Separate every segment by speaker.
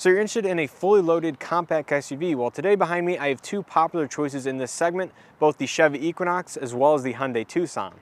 Speaker 1: So you're interested in a fully loaded compact SUV? Well, today behind me I have two popular choices in this segment, both the Chevy Equinox as well as the Hyundai Tucson.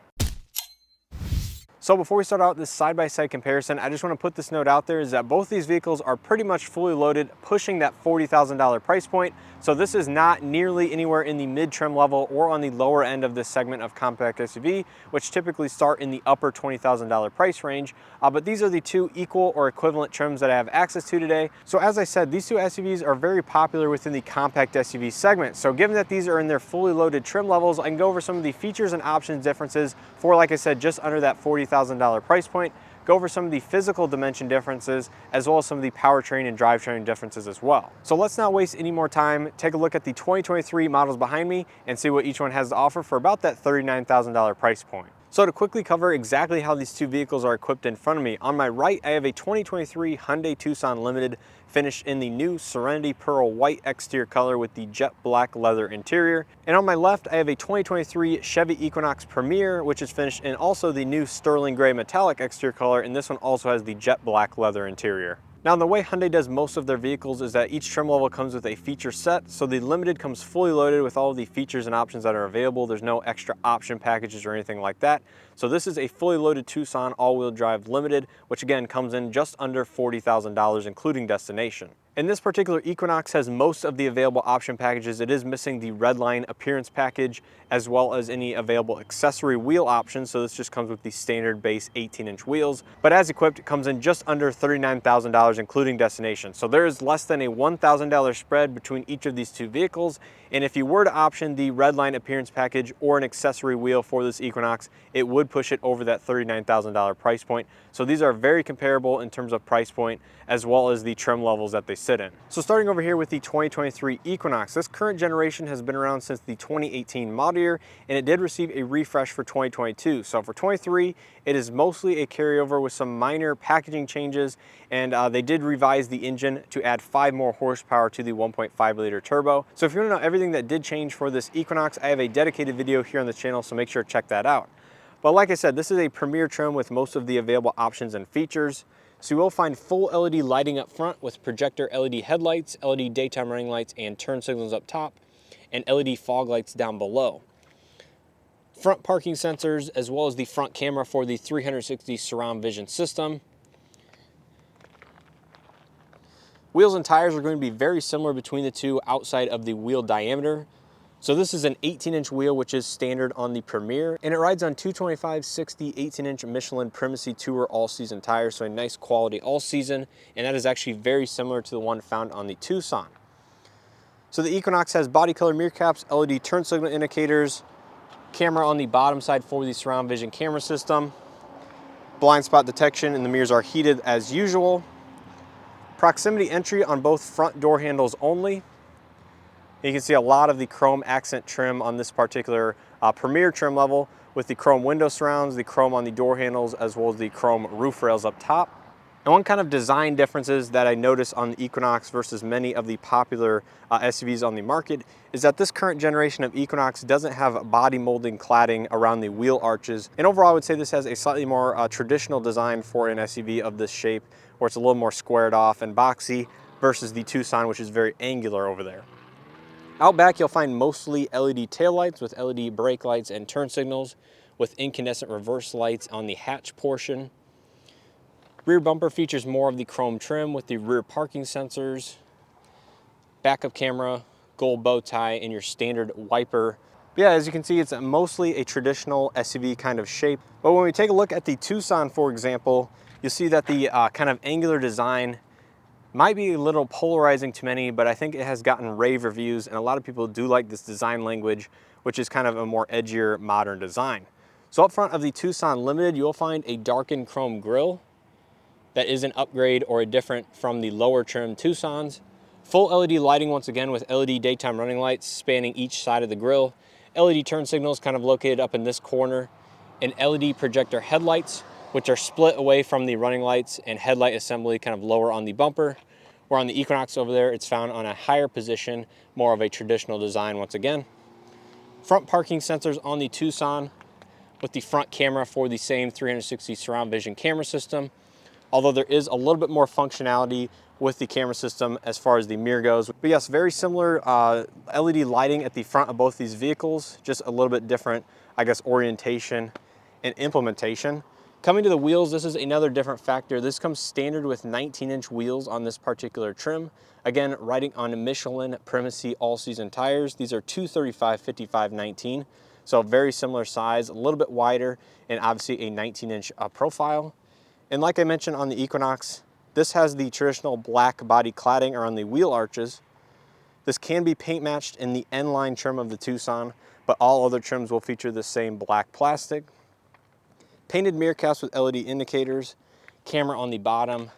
Speaker 1: So before we start out this side-by-side comparison, I just want to put this note out there is that both these vehicles are pretty much fully loaded, pushing that $40,000 price point. So this is not nearly anywhere in the mid-trim level or on the lower end of this segment of compact SUV, which typically start in the upper $20,000 price range. But these are the two equal or equivalent trims that I have access to today. So as I said, these two SUVs are very popular within the compact SUV segment. So given that these are in their fully loaded trim levels, I can go over some of the features and options differences for, like I said, just under that $40,000 price point, go over some of the physical dimension differences, as well as some of the powertrain and drivetrain differences as well. So let's not waste any more time. Take a look at the 2023 models behind me and see what each one has to offer for about that $39,000 price point. So to quickly cover exactly how these two vehicles are equipped in front of me, on my right I have a 2023 Hyundai Tucson Limited finished in the new Serenity Pearl White exterior color with the jet black leather interior. And on my left I have a 2023 Chevy Equinox Premier, which is finished in also the new sterling gray metallic exterior color, and this one also has the jet black leather interior. Now, the way Hyundai does most of their vehicles is that each trim level comes with a feature set. So the Limited comes fully loaded with all of the features and options that are available. There's no extra option packages or anything like that. So this is a fully loaded Tucson all-wheel drive Limited, which again comes in just under $40,000, including destination. And this particular Equinox has most of the available option packages. It is missing the Redline appearance package, as well as any available accessory wheel options. So this just comes with the standard base 18-inch wheels. But as equipped, it comes in just under $39,000, including destination. So there is less than a $1,000 spread between each of these two vehicles. And if you were to option the Redline appearance package or an accessory wheel for this Equinox, it would push it over that $39,000 price point. So these are very comparable in terms of price point, as well as the trim levels that they sit in. So starting over here with the 2023 Equinox, this current generation has been around since the 2018 model year, and it did receive a refresh for 2022. So for 23, it is mostly a carryover with some minor packaging changes, and they did revise the engine to add 5 more horsepower to the 1.5 liter turbo. So if you want to know everything that did change for this Equinox, I have a dedicated video here on the channel, so make sure to check that out. But like I said, this is a Premier trim with most of the available options and features. So you will find full LED lighting up front with projector LED headlights, LED daytime running lights and turn signals up top, and LED fog lights down below. Front parking sensors, as well as the front camera for the 360 surround vision system. Wheels and tires are going to be very similar between the two outside of the wheel diameter. So this is an 18-inch wheel, which is standard on the Premier, and it rides on 225/60 18-inch Michelin Primacy Tour all-season tires, so a nice quality all-season, and that is actually very similar to the one found on the Tucson. So the Equinox has body color mirror caps, LED turn signal indicators, camera on the bottom side for the surround vision camera system, blind spot detection, and the mirrors are heated as usual. Proximity entry on both front door handles only. You can see a lot of the chrome accent trim on this particular Premier trim level, with the chrome window surrounds, the chrome on the door handles, as well as the chrome roof rails up top. And one kind of design differences that I notice on the Equinox versus many of the popular SUVs on the market is that this current generation of Equinox doesn't have body molding cladding around the wheel arches. And overall, I would say this has a slightly more traditional design for an SUV of this shape, where it's a little more squared off and boxy versus the Tucson, which is very angular over there. Out back, you'll find mostly LED taillights with LED brake lights and turn signals, with incandescent reverse lights on the hatch portion. Rear bumper features more of the chrome trim with the rear parking sensors, backup camera, gold bow tie, and your standard wiper. But yeah, as you can see, it's mostly a traditional SUV kind of shape. But when we take a look at the Tucson, for example, you'll see that the kind of angular design might be a little polarizing to many, but I think it has gotten rave reviews, and a lot of people do like this design language, which is kind of a more edgier, modern design. So up front of the Tucson Limited, you'll find a darkened chrome grille that is an upgrade or a different from the lower trim Tucsons. Full LED lighting once again with LED daytime running lights spanning each side of the grille. LED turn signals kind of located up in this corner, and LED projector headlights, which are split away from the running lights, and headlight assembly kind of lower on the bumper. Where on the Equinox over there, it's found on a higher position, more of a traditional design once again. Front parking sensors on the Tucson with the front camera for the same 360 surround vision camera system. although there is a little bit more functionality with the camera system as far as the mirror goes. But yes, very similar LED lighting at the front of both these vehicles, just a little bit different, I guess, orientation and implementation. Coming to the wheels, this is another different factor. This comes standard with 19-inch wheels on this particular trim. Again, riding on Michelin Primacy all-season tires. These are 235/55/19, so very similar size, a little bit wider, and obviously a 19-inch profile. And like I mentioned on the Equinox, this has the traditional black body cladding around the wheel arches. This can be paint matched in the N-line trim of the Tucson, but all other trims will feature the same black plastic. Painted mirror caps with LED indicators, camera on the bottom.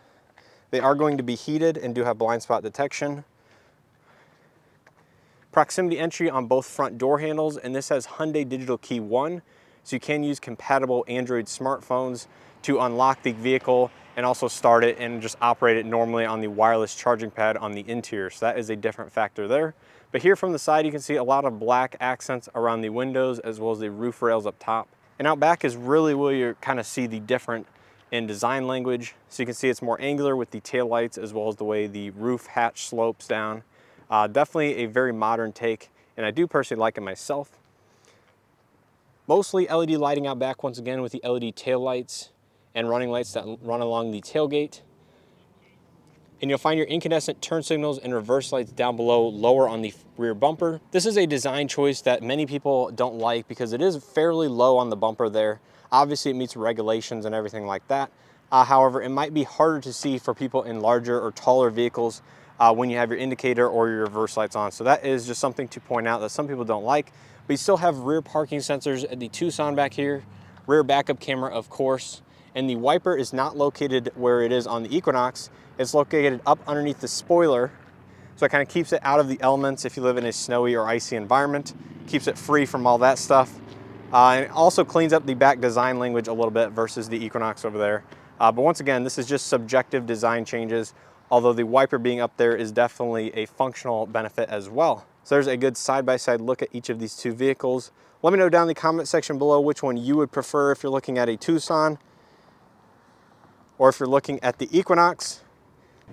Speaker 1: They are going to be heated and do have blind spot detection. Proximity entry on both front door handles, and this has Hyundai Digital Key 1, so you can use compatible Android smartphones to unlock the vehicle and also start it and just operate it normally on the wireless charging pad on the interior. So that is a different factor there. But here from the side, you can see a lot of black accents around the windows as well as the roof rails up top. And out back is really where you kind of see the different in design language. So you can see it's more angular with the taillights as well as the way the roof hatch slopes down. Definitely a very modern take, and I do personally like it myself. Mostly LED lighting out back once again with the LED taillights and running lights that run along the tailgate. And you'll find your incandescent turn signals and reverse lights down below, lower on the rear bumper. This is a design choice that many people don't like because it is fairly low on the bumper there. Obviously it meets regulations and everything like that. However, it might be harder to see for people in larger or taller vehicles when you have your indicator or your reverse lights on. So that is just something to point out that some people don't like. But you still have rear parking sensors at the Tucson back here, rear backup camera of course, and the wiper is not located where it is on the Equinox. It's located up underneath the spoiler, so it kind of keeps it out of the elements if you live in a snowy or icy environment, keeps it free from all that stuff, and it also cleans up the back design language a little bit versus the Equinox over there. But once again, this is just subjective design changes, although the wiper being up there is definitely a functional benefit as well. So there's a good side-by-side look at each of these two vehicles. Let me know down in the comment section below which one you would prefer if you're looking at a Tucson or if you're looking at the Equinox.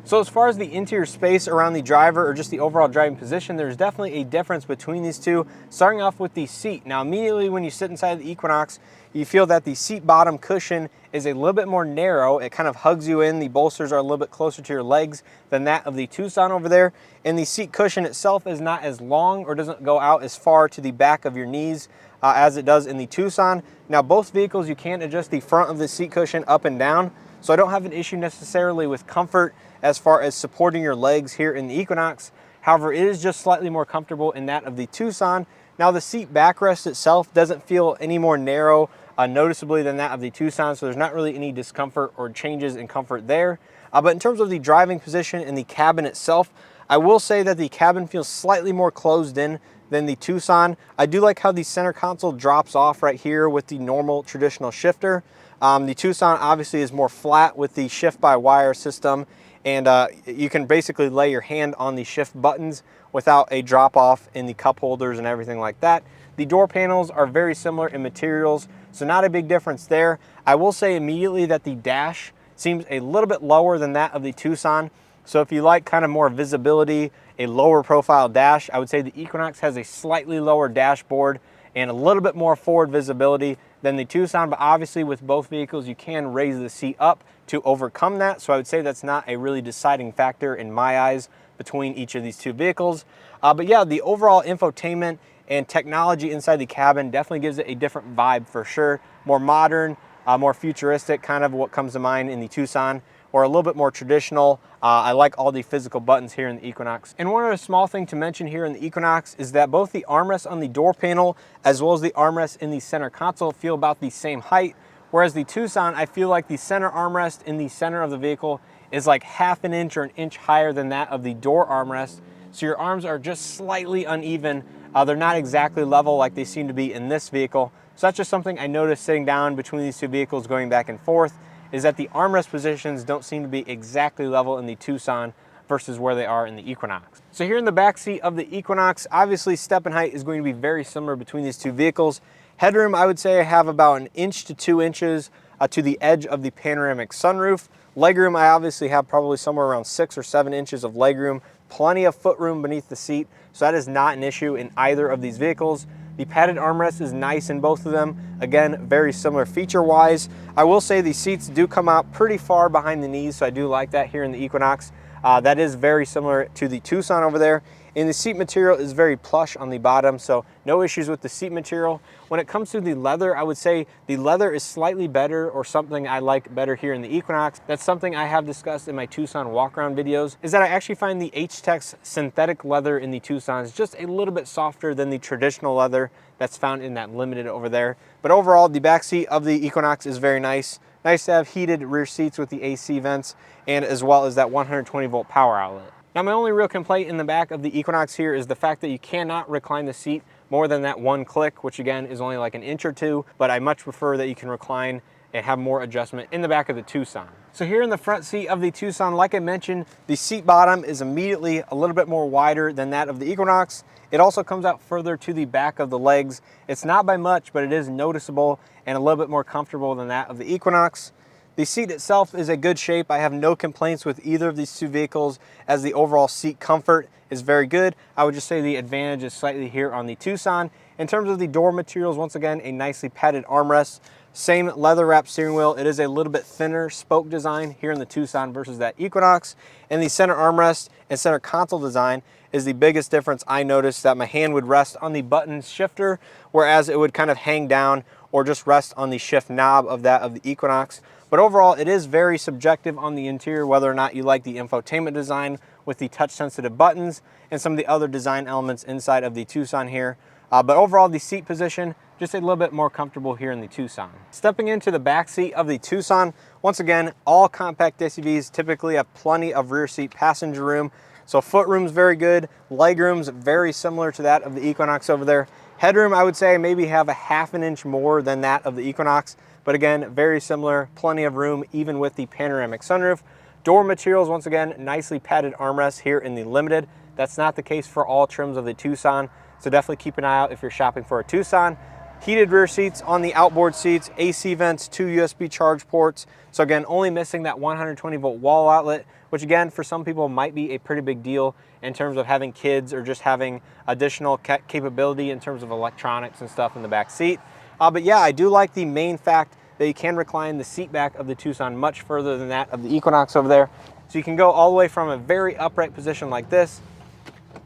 Speaker 1: So as far as the interior space around the driver or just the overall driving position, there's definitely a difference between these two. Starting off with the seat. Now immediately when you sit inside the Equinox, you feel that the seat bottom cushion is a little bit more narrow. It kind of hugs you in. The bolsters are a little bit closer to your legs than that of the Tucson over there. And the seat cushion itself is not as long or doesn't go out as far to the back of your knees as it does in the Tucson. Now both vehicles, you can adjust the front of the seat cushion up and down. So I don't have an issue necessarily with comfort as far as supporting your legs here in the Equinox. However, it is just slightly more comfortable in that of the Tucson. Now the seat backrest itself doesn't feel any more narrow noticeably than that of the Tucson, so there's not really any discomfort or changes in comfort there. But in terms of the driving position in the cabin itself, I will say that the cabin feels slightly more closed in than the Tucson. I do like how the center console drops off right here with the normal traditional shifter. The Tucson obviously is more flat with the shift-by-wire system, and you can basically lay your hand on the shift buttons without a drop-off in the cup holders and everything like that. The door panels are very similar in materials, so not a big difference there. I will say immediately that the dash seems a little bit lower than that of the Tucson. So if you like kind of more visibility, a lower profile dash, I would say the Equinox has a slightly lower dashboard and a little bit more forward visibility than the Tucson, but obviously with both vehicles you can raise the seat up to overcome that. So I would say that's not a really deciding factor in my eyes between each of these two vehicles. But yeah, the overall infotainment and technology inside the cabin definitely gives it a different vibe for sure. More modern, more futuristic, kind of what comes to mind in the Tucson, or a little bit more traditional. I like all the physical buttons here in the Equinox. And one other small thing to mention here in the Equinox is that both the armrests on the door panel as well as the armrests in the center console feel about the same height, whereas the Tucson, I feel like the center armrest in the center of the vehicle is like half an inch or an inch higher than that of the door armrest. So your arms are just slightly uneven. They're not exactly level like they seem to be in this vehicle. So that's just something I noticed sitting down between these two vehicles going back and forth, is that the armrest positions don't seem to be exactly level in the Tucson versus where they are in the Equinox. So here in the back seat of the Equinox, obviously step and height is going to be very similar between these two vehicles. Headroom, I would say I have about 1 inch to 2 inches to the edge of the panoramic sunroof. Legroom, I obviously have probably somewhere around 6 or 7 inches of legroom, plenty of footroom beneath the seat, so that is not an issue in either of these vehicles. The padded armrest is nice in both of them. Again, very similar feature-wise. I will say the seats do come out pretty far behind the knees, so I do like that here in the Equinox. That is very similar to the Tucson over there. And the seat material is very plush on the bottom, so no issues with the seat material. When it comes to the leather, I would say the leather is slightly better, or something I like better here in the Equinox. That's something I have discussed in my Tucson walk-around videos, is that I actually find the H-Tex synthetic leather in the Tucson is just a little bit softer than the traditional leather that's found in that Limited over there. But overall, the back seat of the Equinox is very nice. Nice to have heated rear seats with the AC vents, and as well as that 120 volt power outlet. Now, my only real complaint in the back of the Equinox here is the fact that you cannot recline the seat more than that one click, which again is only like an inch or two, but I much prefer that you can recline and have more adjustment in the back of the Tucson. So here in the front seat of the Tucson, like I mentioned, the seat bottom is immediately a little bit more wider than that of the Equinox. It also comes out further to the back of the legs. It's not by much, but it is noticeable and a little bit more comfortable than that of the Equinox. The seat itself is a good shape. I have no complaints with either of these two vehicles, as the overall seat comfort is very good. I would just say the advantage is slightly here on the Tucson. In terms of the door materials, once again, a nicely padded armrest. Same leather wrapped steering wheel. It is a little bit thinner spoke design here in the Tucson versus that Equinox. And the center armrest and center console design is the biggest difference. I noticed that my hand would rest on the button shifter, whereas it would kind of hang down or just rest on the shift knob of that of the Equinox. But overall, it is very subjective on the interior, whether or not you like the infotainment design with the touch sensitive buttons and some of the other design elements inside of the Tucson here. But overall, the seat position, just a little bit more comfortable here in the Tucson. Stepping into the back seat of the Tucson, once again, all compact SUVs typically have plenty of rear seat passenger room. So footroom's very good, legroom's very similar to that of the Equinox over there. Headroom, I would say maybe have a ½ an inch more than that of the Equinox, but again, very similar, plenty of room even with the panoramic sunroof. Door materials, once again, nicely padded armrests here in the Limited. That's not the case for all trims of the Tucson, so definitely keep an eye out if you're shopping for a Tucson. Heated rear seats on the outboard seats, AC vents, 2 USB charge ports. So again, only missing that 120 volt wall outlet, which again, for some people might be a pretty big deal in terms of having kids or just having additional capability in terms of electronics and stuff in the back seat. But yeah, I do like the main fact that you can recline the seat back of the Tucson much further than that of the Equinox over there. So you can go all the way from a very upright position like this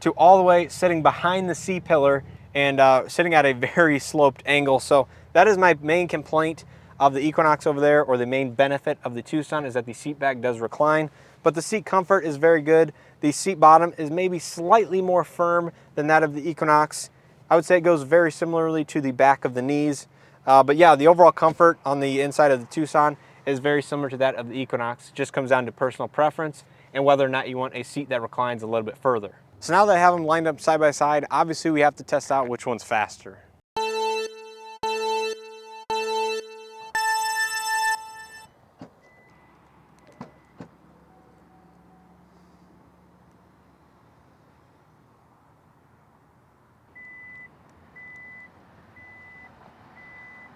Speaker 1: to all the way sitting behind the C-pillar and sitting at a very sloped angle. So that is my main complaint of the Equinox over there, or the main benefit of the Tucson, is that the seat back does recline, but the seat comfort is very good. The seat bottom is maybe slightly more firm than that of the Equinox. I would say it goes very similarly to the back of the knees. But yeah, the overall comfort on the inside of the Tucson is very similar to that of the Equinox. It just comes down to personal preference and whether or not you want a seat that reclines a little bit further. So now that I have them lined up side by side, obviously we have to test out which one's faster.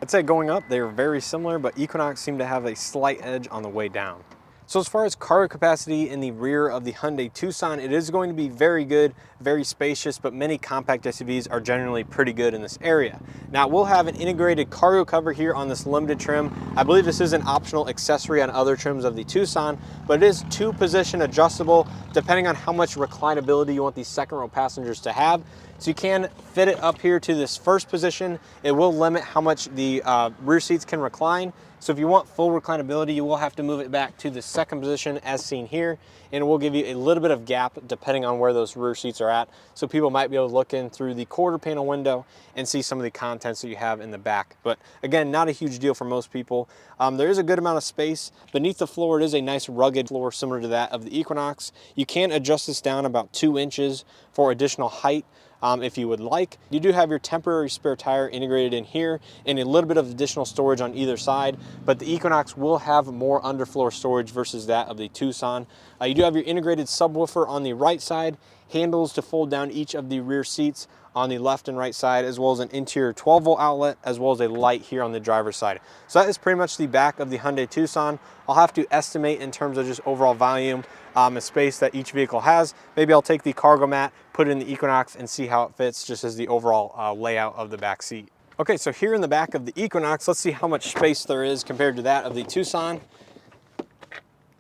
Speaker 1: I'd say going up, they are very similar, but Equinox seemed to have a slight edge on the way down. So as far as cargo capacity in the rear of the Hyundai Tucson, it is going to be very good, very spacious, but many compact SUVs are generally pretty good in this area. Now we'll have an integrated cargo cover here on this Limited trim. I believe this is an optional accessory on other trims of the Tucson, but it is 2-position adjustable depending on how much reclinability you want these second row passengers to have. So you can fit it up here to this first position. It will limit how much the rear seats can recline. So if you want full reclinability, you will have to move it back to the second position as seen here, and it will give you a little bit of gap depending on where those rear seats are at. So people might be able to look in through the quarter panel window and see some of the contents that you have in the back. But again, not a huge deal for most people. There is a good amount of space. Beneath the floor, it is a nice rugged floor similar to that of the Equinox. You can adjust this down about 2 inches for additional height. If you would like. You do have your temporary spare tire integrated in here and a little bit of additional storage on either side, but the Equinox will have more underfloor storage versus that of the Tucson. You do have your integrated subwoofer on the right side, handles to fold down each of the rear seats on the left and right side, as well as an interior 12-volt outlet, as well as a light here on the driver's side. So that is pretty much the back of the Hyundai Tucson. I'll have to estimate in terms of just overall volume and space that each vehicle has. Maybe I'll take the cargo mat, put it in the Equinox, and see how it fits just as the overall layout of the back seat. Okay, so here in the back of the Equinox, let's see how much space there is compared to that of the Tucson.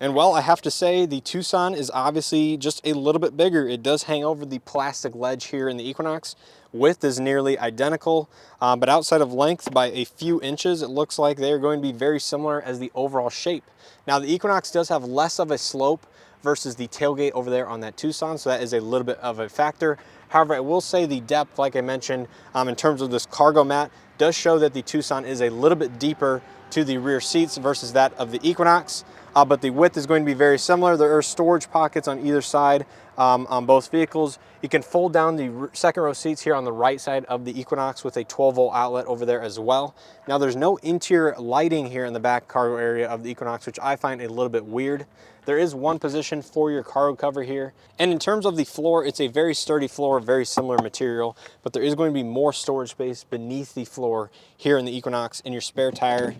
Speaker 1: And well, I have to say the Tucson is obviously just a little bit bigger. It does hang over the plastic ledge here in the Equinox. Width is nearly identical, but outside of length by a few inches, it looks like they're going to be very similar as the overall shape. Now the Equinox does have less of a slope versus the tailgate over there on that Tucson, so that is a little bit of a factor. However, I will say the depth, like I mentioned, in terms of this cargo mat, does show that the Tucson is a little bit deeper to the rear seats versus that of the Equinox. But the width is going to be very similar. There are storage pockets on either side on both vehicles. You can fold down the second row seats here on the right side of the Equinox with a 12-volt outlet over there as well. Now there's no interior lighting here in the back cargo area of the Equinox, which I find a little bit weird. There is one position for your cargo cover here. And in terms of the floor, it's a very sturdy floor, very similar material, but there is going to be more storage space beneath the floor here in the Equinox, and your spare tire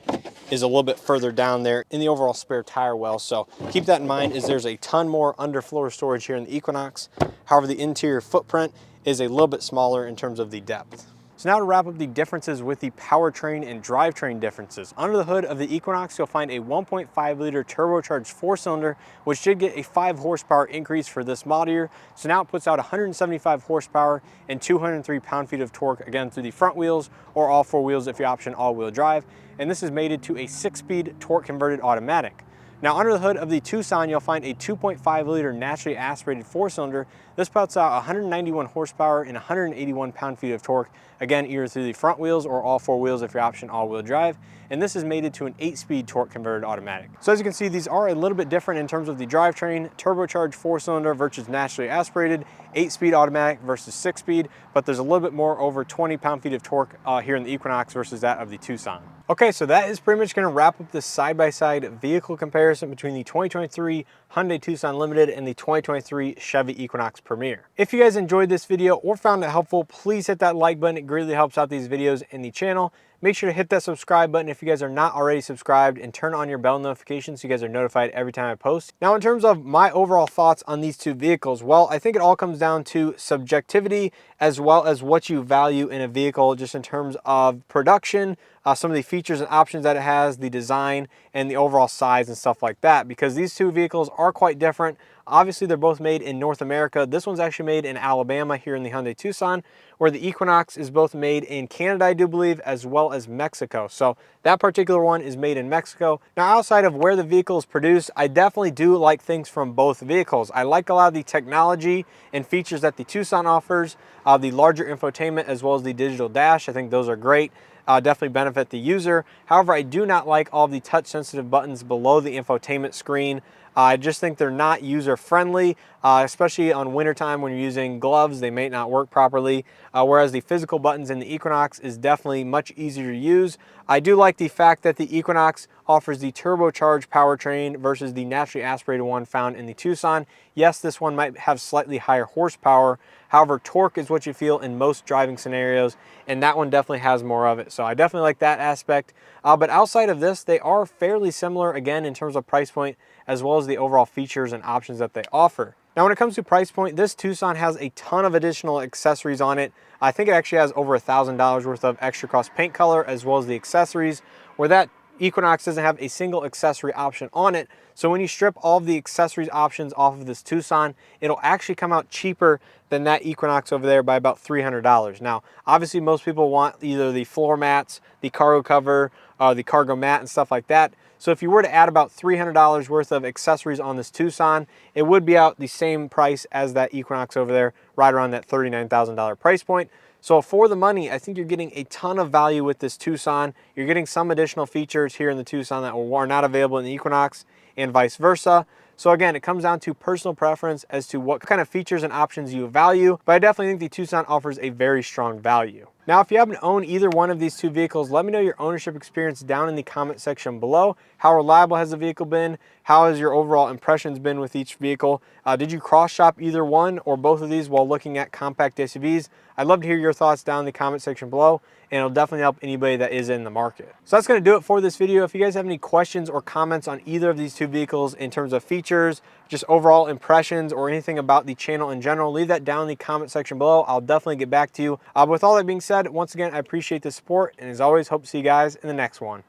Speaker 1: is a little bit further down there in the overall spare tire well. So keep that in mind, as there's a ton more underfloor storage here in the Equinox. However, the interior footprint is a little bit smaller in terms of the depth. So now to wrap up the differences with the powertrain and drivetrain differences. Under the hood of the Equinox, you'll find a 1.5 liter turbocharged 4-cylinder, which did get a 5 horsepower increase for this model year. So now it puts out 175 horsepower and 203 pound-feet of torque, again through the front wheels or all 4 wheels if you option all-wheel drive. And this is mated to a 6-speed torque converted automatic. Now under the hood of the Tucson, you'll find a 2.5 liter naturally aspirated 4-cylinder. This puts out 191 horsepower and 181 pound-feet of torque, again either through the front wheels or all 4 wheels if you option all-wheel drive. And this is mated to an 8-speed torque converted automatic. So as you can see, these are a little bit different in terms of the drivetrain. Turbocharged 4-cylinder versus naturally aspirated, 8-speed automatic versus 6-speed, but there's a little bit more, over 20 pound-feet of torque here in the Equinox versus that of the Tucson. Okay, so that is pretty much going to wrap up this side-by-side vehicle comparison between the 2023 Hyundai Tucson Limited and the 2023 Chevy Equinox Premier. If you guys enjoyed this video or found it helpful, please hit that like button. It greatly helps out these videos and the channel. Make sure to hit that subscribe button if you guys are not already subscribed, and turn on your bell notifications so you guys are notified every time I post. Now, in terms of my overall thoughts on these two vehicles, well, I think it all comes down to subjectivity as well as what you value in a vehicle, just in terms of production, some of the features and options that it has, the design, and the overall size and stuff like that, because these two vehicles are quite different. Obviously, they're both made in North America. This one's actually made in Alabama here in the Hyundai Tucson, where the Equinox is both made in Canada, I do believe, as well as Mexico. So that particular one is made in Mexico. Now, outside of where the vehicle is produced, I definitely do like things from both vehicles. I like a lot of the technology and features that the Tucson offers, the larger infotainment as well as the digital dash. I think those are great. Definitely benefit the user. However, I do not like all the touch sensitive buttons below the infotainment screen. I just think they're not user friendly, especially on wintertime when you're using gloves. They may not work properly, whereas the physical buttons in the Equinox is definitely much easier to use. I do like the fact that the Equinox offers the turbocharged powertrain versus the naturally aspirated one found in the Tucson. Yes, this one might have slightly higher horsepower. However, torque is what you feel in most driving scenarios, and that one definitely has more of it. So I definitely like that aspect. But outside of this, they are fairly similar, again, in terms of price point, as well as the overall features and options that they offer. Now, when it comes to price point, this Tucson has a ton of additional accessories on it. I think it actually has over $1,000 worth of extra cross paint color, as well as the accessories, where that Equinox doesn't have a single accessory option on it. So when you strip all of the accessories options off of this Tucson, it'll actually come out cheaper than that Equinox over there by about $300. Now, obviously most people want either the floor mats, the cargo cover, the cargo mat and stuff like that. So if you were to add about $300 worth of accessories on this Tucson, it would be out the same price as that Equinox over there, right around that $39,000 price point. So for the money, I think you're getting a ton of value with this Tucson. You're getting some additional features here in the Tucson that are not available in the Equinox, and vice versa. So again, it comes down to personal preference as to what kind of features and options you value, but I definitely think the Tucson offers a very strong value. Now, if you happen to own either one of these two vehicles, let me know your ownership experience down in the comment section below. How reliable has the vehicle been? How has your overall impressions been with each vehicle? Did you cross shop either one or both of these while looking at compact SUVs? I'd love to hear your thoughts down in the comment section below, and it'll definitely help anybody that is in the market. So that's going to do it for this video. If you guys have any questions or comments on either of these two vehicles in terms of features, just overall impressions, or anything about the channel in general, leave that down in the comment section below. I'll definitely get back to you. With all that being said, once again, I appreciate the support, and as always, hope to see you guys in the next one.